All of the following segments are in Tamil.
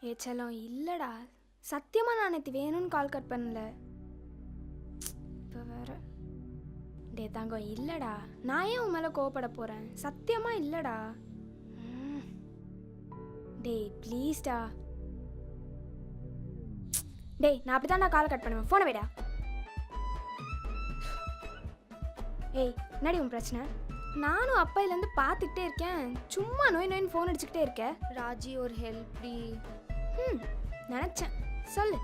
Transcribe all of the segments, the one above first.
ஏ செல்லம் இல்லைடா, சத்தியமாக நான் நேற்று வேணும்னு கால் கட் பண்ணல. இப்போ வேற. டே தங்கம் இல்லைடா, நான் ஏன் உன் மேலே கோவப்பட போகிறேன்? சத்தியமாக இல்லைடா. டேய் ப்ளீஸ்டா. டேய் நான் அப்படி தான் நான் கால் கட் பண்ணுவேன். ஃபோனை வைடா. ஏய் என்னடி உன் பிரச்சனை? நானும் அப்பையிலேருந்து பார்த்துக்கிட்டே இருக்கேன், சும்மா நோய் நோயின்னு ஃபோன் அடிச்சுக்கிட்டே இருக்கேன். ராஜி ஒரு ஹெல்ப் டி. நினச்சேன், சொல்லு.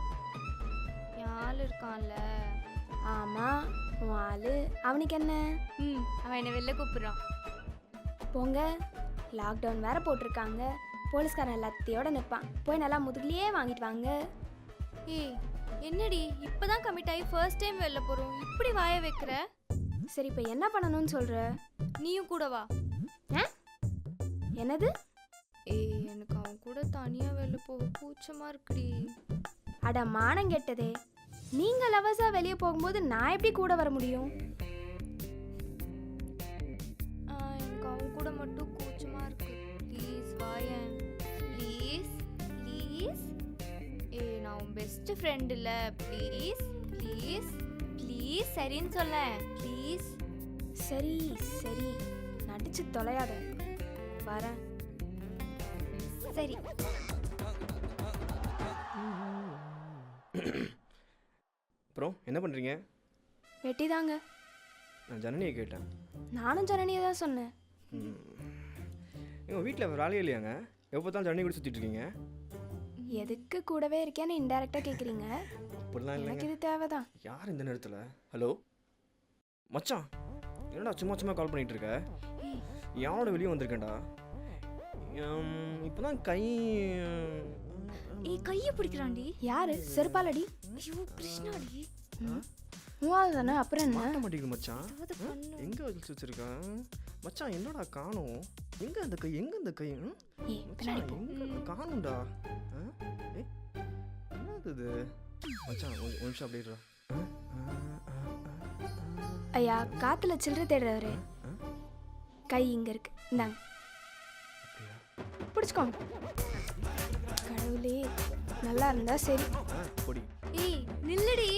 என் ஆள் இருக்கான்ல. ஆமாம் உன் ஆள், அவனுக்கு என்ன? அவன் என்னை வெளில கூப்பிட்றான். போங்க, லாக்டவுன் வேற போட்டிருக்காங்க, போலீஸ்காரன் எல்லாத்தையோட நிற்பான், போய் நல்லா முதுகுலையே வாங்கிட்டு வாங்க. ஏய் என்னடி இப்போதான் கமிட் ஆகி ஃபர்ஸ்ட் டைம் வெளில போகிறோம், இப்படி வாய வைக்கிற? சரி இப்போ என்ன பண்ணணும்னு சொல்கிற? நீயும் கூட வா. என்னது? ஏய் எனக்கு அவன் கூட தனியாக வெளில போக கூச்சமாக இருக்குடி. அட மானம் கெட்டதே, நீங்கள் லவர்ஸாக வெளியே போகும்போது நான் எப்படி கூட வர முடியும்? எனக்கு அவன் கூட மட்டும் கூச்சமாக இருக்கு. ப்ளீஸ் வாயேன், ப்ளீஸ் ப்ளீஸ். ஏய் நான் உன் பெஸ்ட் ஃப்ரெண்ட் இல்லை, ப்ளீஸ் ப்ளீஸ் ப்ளீஸ். சரின்னு சொல்ல ப்ளீஸ். சரி சரி, நடிச்சு தொலையாத, வரேன். சரி. அப்புறம் என்ன பண்ணுறீங்க? வெட்டிதாங்க. நான் ஜனனியை கேட்டேன். நானும் ஜனனியை தான் சொன்னேன். எங்கள் வீட்டில் வேலையே இல்லையாங்க? எப்போ தான் ஜனனி கூட சுற்றிட்டு இருக்கீங்க? எதுக்கு கூடவே இருக்கேன்னு இன்டெரக்டாக கேட்குறீங்க? அப்படிலாம் எனக்கு இல்லைங்க. இது தேவைதான். யார் இந்த நேரத்தில்? ஹலோ மச்சான், என்னடா சும்மா சும்மா கால் பண்ணிகிட்டு இருக்க? யாரோட வெளியே வந்திருக்கேன்டா. இப்போ தான் கை. ஏய் கையை பிடிக்கிறான்டி. யாரு? செருப்பாலடி. ஐயோ கிருஷ்ணாடி. மூவாவது தானே, அப்புறம் என்ன? மாட்ட மாட்டேங்குது மச்சான். ஏதாவது பண்ணு. எங்கே வச்சு வச்சிருக்கேன் மச்சான்? என்னடா காணோம்? எங்கே அந்த கை? எங்கே அந்த கை? ஏய் மச்சான் பின்னாடி போ. எங்கே காணும்டா? என்னது இது மச்சான்? ஒரு நிமிஷம் அப்படியே இருடா. ஐயா காத்துல சில்லறை தேடுறவரு, கை இங்க இருக்கு, இந்தாங்க பிடிச்சுக்கோங்க. கடவுளே, நல்லா இருந்தா சரி. பொடி. ஏய் நில்லுடி.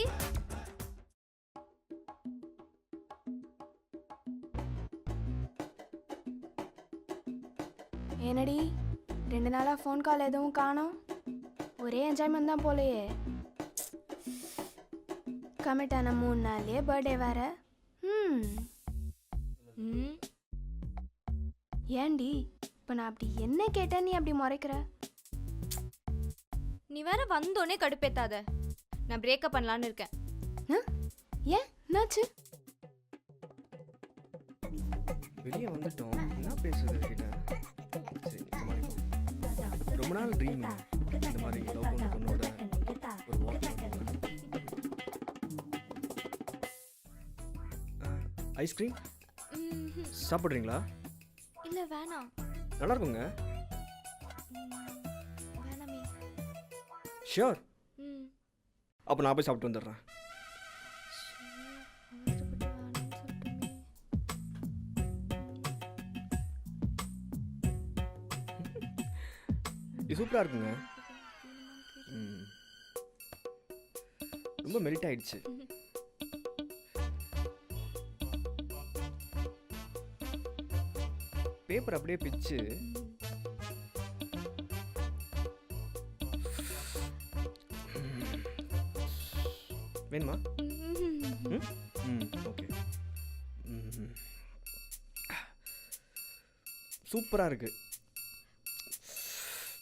ஏனடி 2 நாளா ஃபோன் கால் எதுவும் காணோம்? ஒரே என்ஜாய்மெண்ட் தான் போலையே. கமிட் ஆன 3 நாள்லயே பர்த்டே வேற. ஏண்டி இப்போ நான் அப்படி என்ன கேட்டேன் நீ அப்படி முறைக்கிற? நீ வேற வந்தோடனே கடுப்பேத்தாத. நான் பிரேக்கப் பண்ணலான்னு இருக்கேன். ஏன் என்னாச்சு? வெளியே வந்துட்டோம், என்ன பேசுறது கிட்ட? சரி சமாளிப்போம். ரொம்ப நாள் ட்ரீம் இந்த மாதிரி லவ் பண்ண பொண்ணோட ஒரு வாக். ஐஸ்கிரீம் சாப்பிட்றீங்களா? இல்லை வேணாம். நல்லா இருக்குங்க. வேணாமே. ஷியோர். அப்போ நான் போய் சாப்பிட்டு வந்துடுறேன். இது சூப்பராக இருக்குங்க. ரொம்ப மெல்ட் ஆயிடுச்சு. பேப்பர் அப்படியே பிச்சு வேணுமா? ஓகே. சூப்பராக இருக்குது.